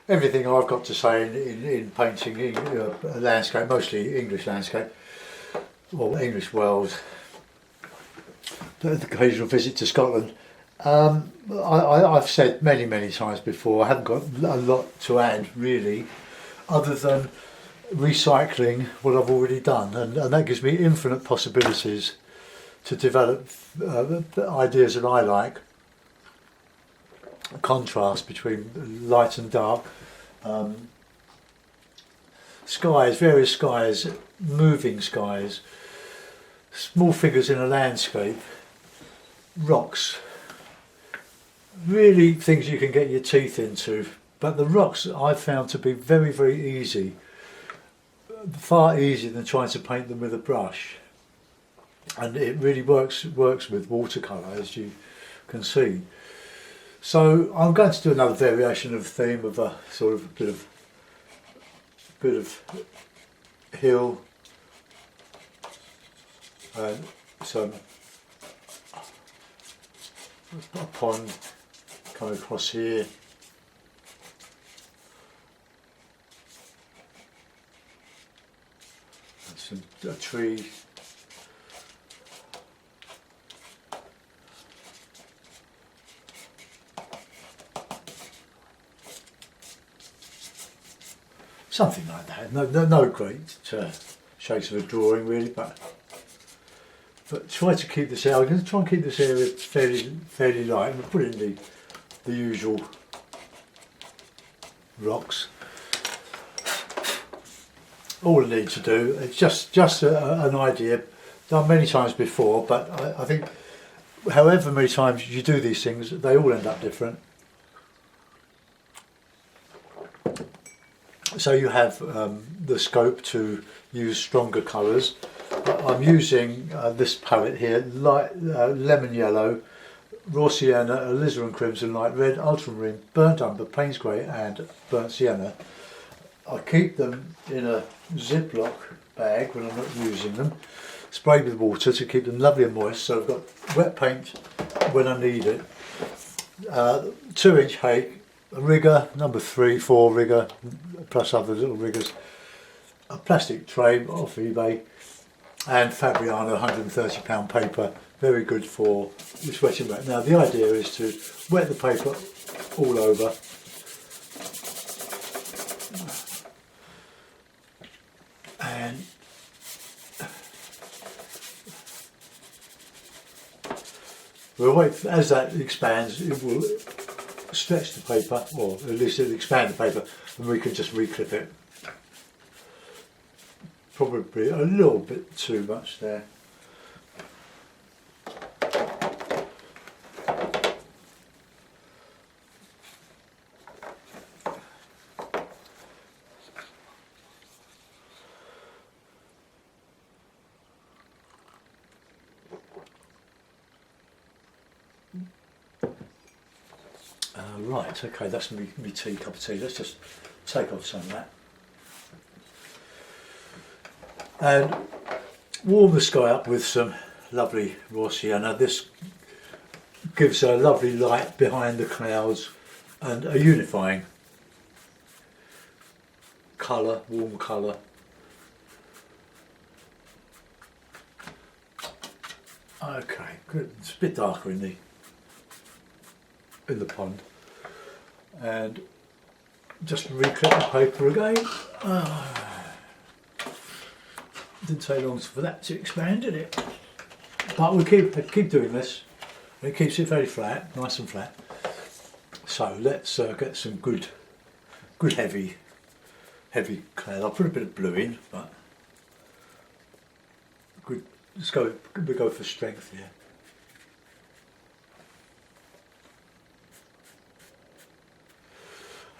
everything I've got to say in painting landscape, mostly English landscape, or English Wales, the occasional visit to Scotland. I've said many times before, I haven't got a lot to add really, other than recycling what I've already done, and that gives me infinite possibilities to develop ideas that I like. Contrast between light and dark, skies, various skies, moving skies, small figures in a landscape, rocks, really things you can get your teeth into. But the rocks I've found to be very easy, far easier than trying to paint them with a brush, and it really works with watercolour, as you can see. So I'm going to do another variation of the theme of a sort of bit of hill and some a pond coming across here. And a tree. Something like that. No great shapes of a drawing really, but try to keep this area. I'm going to try and keep this area fairly light. We'll put in the usual rocks. All I need to do, it's just an idea, done many times before, but I think however many times you do these things, they all end up different. So you have the scope to use stronger colours. I'm using this palette here, light lemon yellow, raw sienna, alizarin crimson, light red, ultramarine, burnt umber, Payne's grey and burnt sienna. I keep them in a Ziploc bag when I'm not using them, sprayed with water to keep them lovely and moist, so I've got wet paint when I need it. 2-inch hake, a rigger, number 3, 4 rigger, plus other little riggers, a plastic tray off eBay, and Fabriano £130 paper, very good for this wet and wet. Now the idea is to wet the paper all over, and we'll wait, as that expands it will stretch the paper, or at least it'll expand the paper, and we can just reclip it. Probably a little bit too much there. Right, okay, that's my cup of tea. Let's just take off some of that. And warm the sky up with some lovely raw sienna. This gives a lovely light behind the clouds and a unifying colour, warm colour. Okay, good. It's a bit darker in the pond. And just reclip the paper again. Didn't take long for that to expand, did it? But we'll keep doing this. It keeps it very flat, nice and flat. So let's get some good heavy cloud. I'll put a bit of blue in, but good. We go for strength here.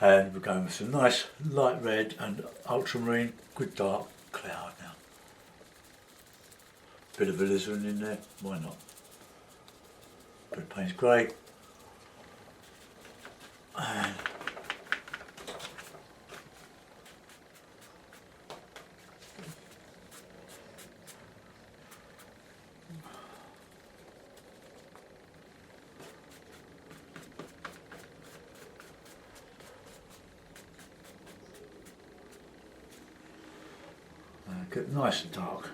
And we're going with some nice light red and ultramarine, good dark cloud now. Bit of alizarin in there, why not? Bit of Payne's grey. And Get nice and dark.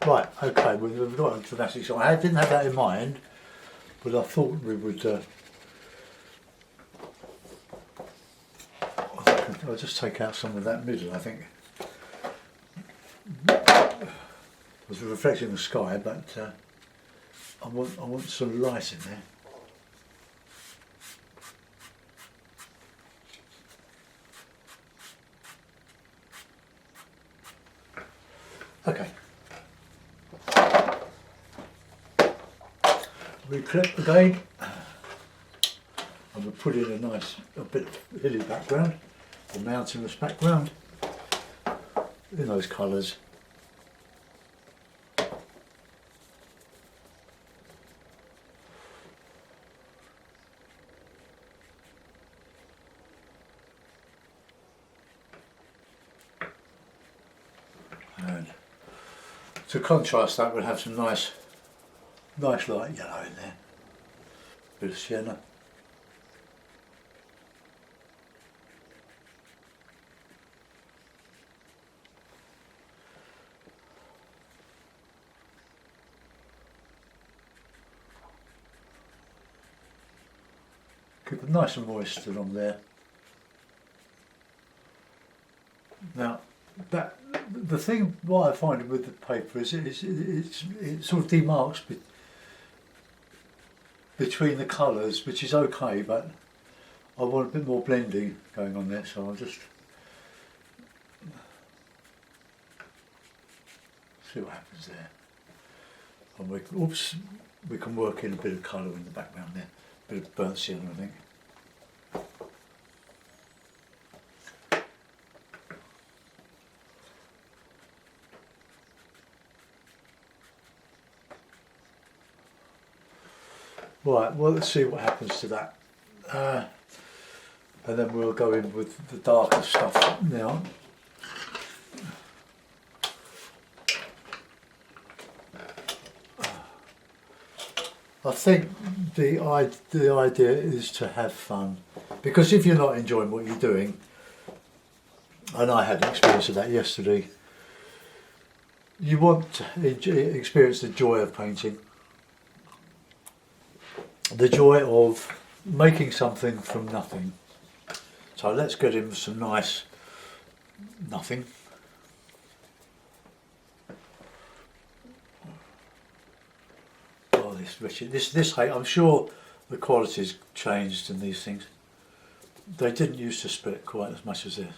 Right, okay, we've got a dramatic song. I didn't have that in mind, but I thought we would. I'll just take out some of that middle, I think. It was reflecting the sky, but I want some light in there. Okay. Reclip again, and we'll put in a bit of hilly background, or mountainous background, in those colours. And to contrast that, we'll have some nice light yellow in there. Bit of sienna. Keep it nice and moist along there. Now, the thing what I find with the paper is it sort of demarks between the colours, which is okay, but I want a bit more blending going on there, so I'll just see what happens there. And we can work in a bit of colour in the background there, a bit of burnt sienna, I think. Right, well, let's see what happens to that. And then we'll go in with the darker stuff now. I think the idea is to have fun, because if you're not enjoying what you're doing, and I had an experience of that yesterday, you want to experience the joy of painting. The joy of making something from nothing. So let's get in with some nice nothing. Oh, this Richard, this I'm sure the quality's changed in these things. They didn't used to split quite as much as this.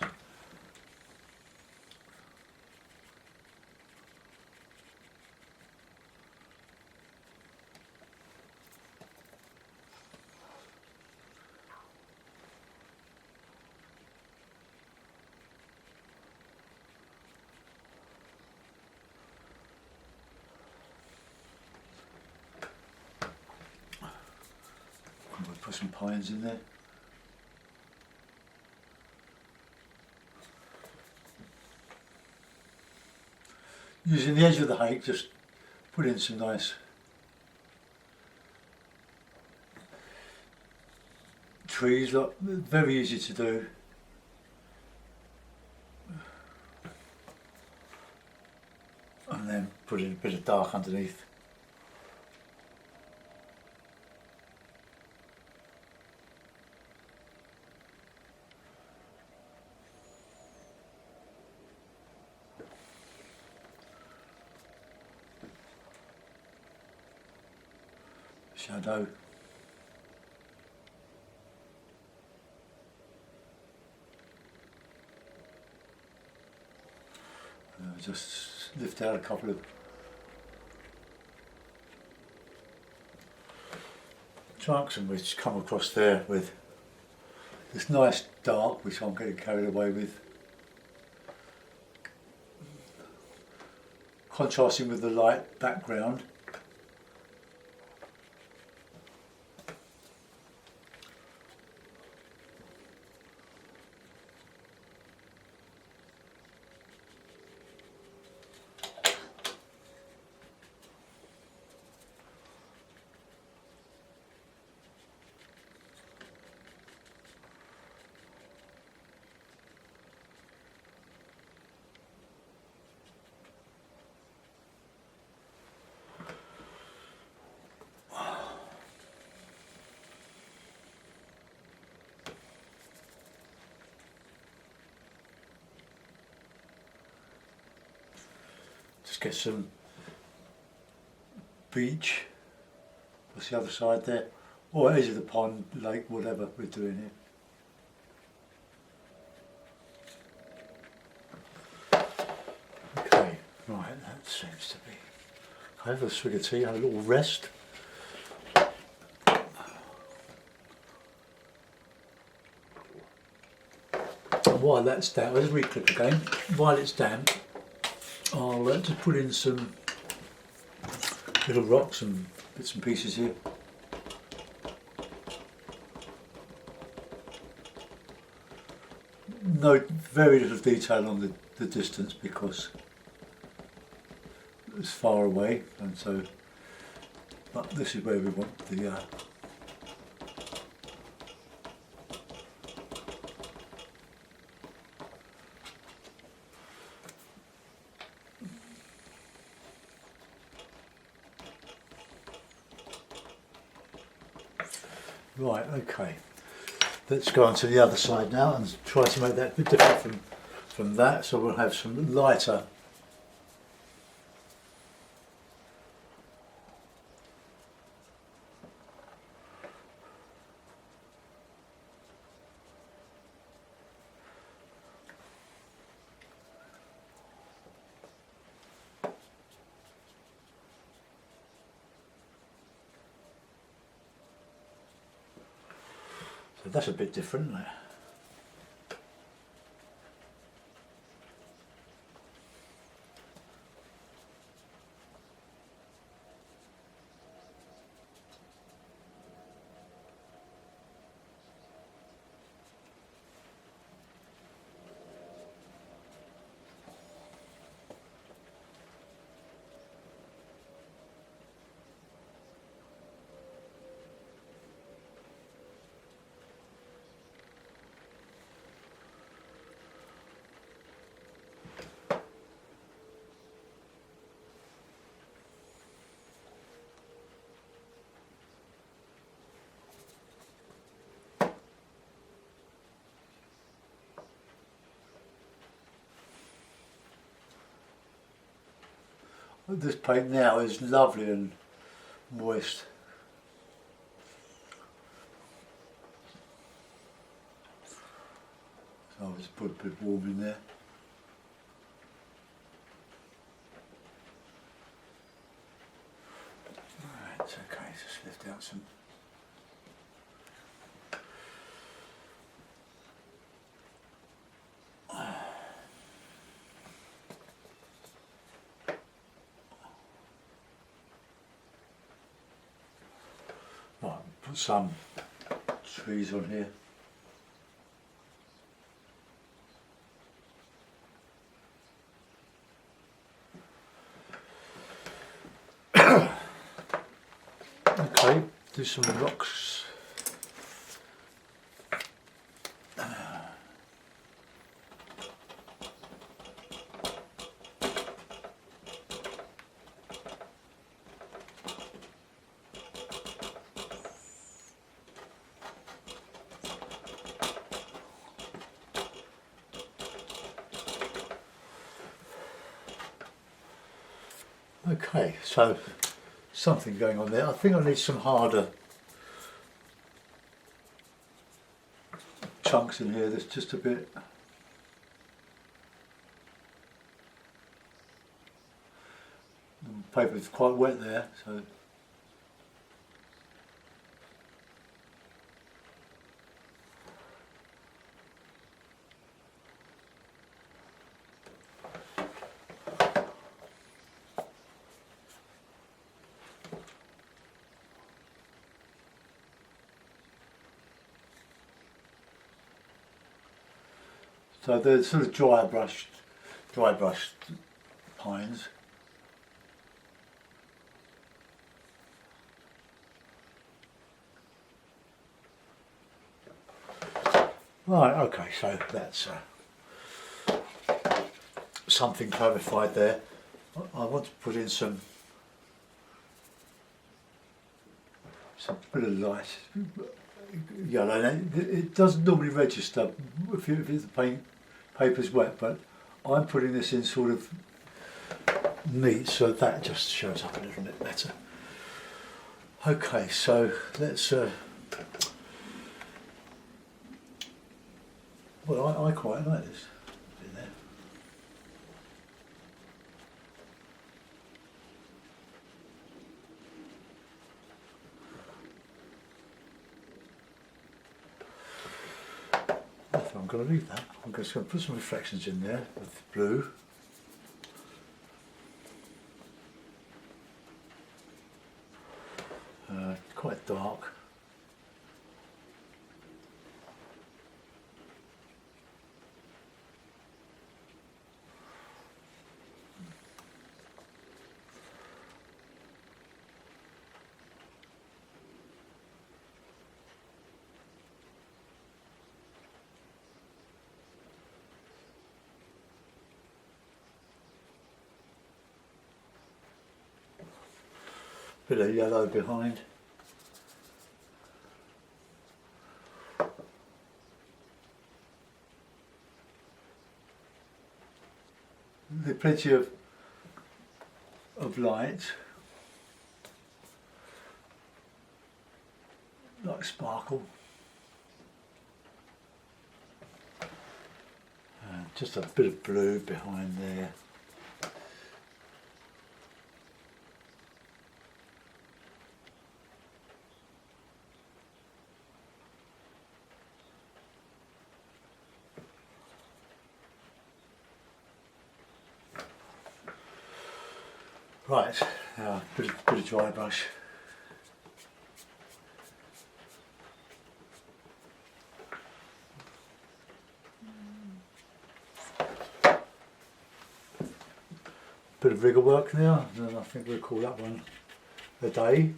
We'll put some pines in there. Using the edge of the hake, just put in some nice trees. Look, very easy to do. And then put in a bit of dark underneath. Shadow. Just lift out a couple of chunks and we come across there with this nice dark, which I'm getting carried away with, contrasting with the light background. Let's get some beach. What's the other side there? Or edge of the pond, lake, whatever we're doing here. Okay, right, that seems to be. I have a swig of tea, have a little rest. And while that's damp, let's re-clip again. While it's damp, I'll just put in some little rocks and bits and pieces here. No, very little detail on the distance because it's far away, and so, but this is where we want the right, okay. Let's go on to the other side now and try to make that a bit different from that. So we'll have some lighter. So that's a bit different, isn't it? This paint now is lovely and moist. So I'll just put a bit warm in there. Alright, it's okay, just lift out some. Right, put some trees on here. Okay, do some rocks. Okay, so something going on there. I think I need some harder chunks in here. There's just a bit. The paper's quite wet there, so. So they're sort of dry brushed pines. Right, okay, so that's something clarified there. I want to put in some bit of light yellow. It doesn't normally register if the paper's wet, but I'm putting this in sort of neat, so that just shows up a little bit better. Okay, so let's. Well, I quite like this. In there. I think I'm going to leave that. I'm just going to put some reflections in there with blue. Quite dark. Bit of yellow behind. There's plenty of light, like sparkle. Just a bit of blue behind there. Right, now a bit of dry brush. Bit of rigger work now, and I think we'll call that one a day.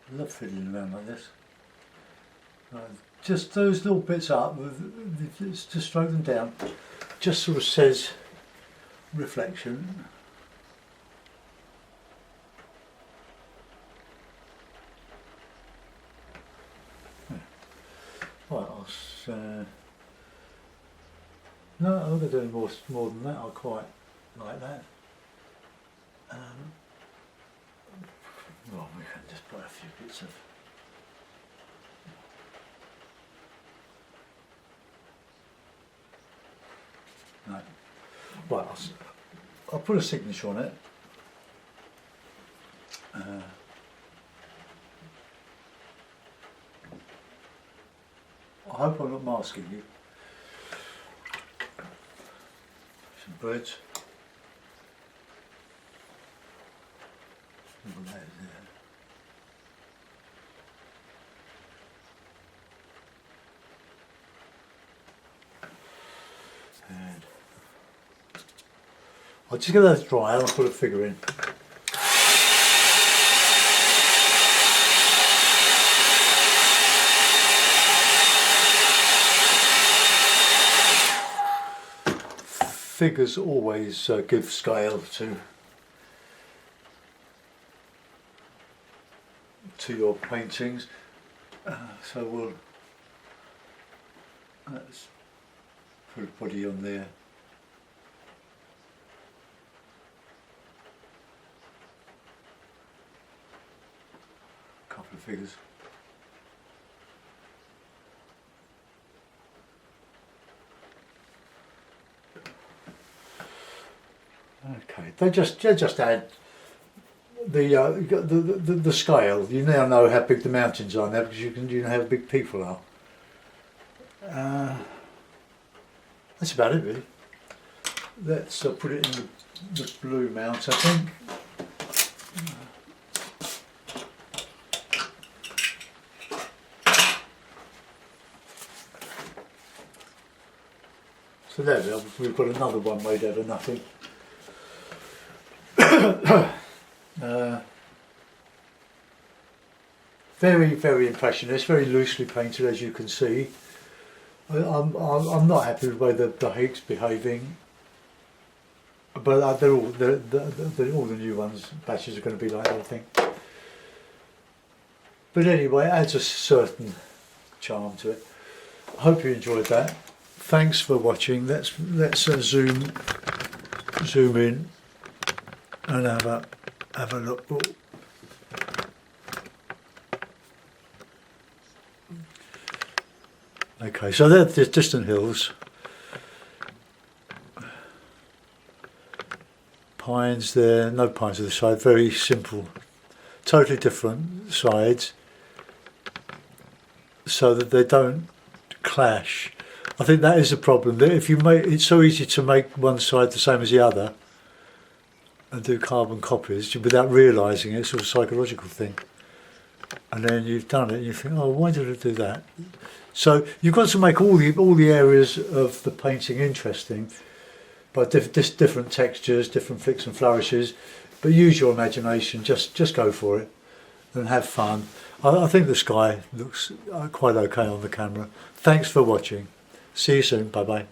I love fiddling around like this. Just those little bits up, to stroke them down, just sort of says reflection. Right, no, I'm going to do more than that. I quite like that. Well, we can just put a few bits of no. Right, I'll put a signature on it. I hope I'm not masking you. Some birds. And I'll just get that dry and I'll put a figure in. Figures always give scale to your paintings, so we'll let's put a body on there. A couple of figures. Okay, they just add the scale. You now know how big the mountains are now because you know how big people are. that's about it really. Let's put it in the blue mount, I think. So there we are, we've got another one made out of nothing. Very, very impressionist, very loosely painted, as you can see. I'm not happy with the way the hake's behaving, but all the new ones, batches are going to be like that, I think. But anyway, it adds a certain charm to it. I hope you enjoyed that. Thanks for watching. Let's zoom in and have a look. Oh. Okay, so they're the distant hills. Pines there, no pines on the side, very simple, totally different sides, so that they don't clash. I think that is the problem. That if you make it's so easy to make one side the same as the other and do carbon copies without realising it. It's a sort of psychological thing. And then you've done it and you think, oh, why did I do that? So you've got to make all the areas of the painting interesting by different textures, different flicks and flourishes, but use your imagination, just go for it and have fun. I think the sky looks quite okay on the camera. Thanks for watching. See you soon. Bye bye.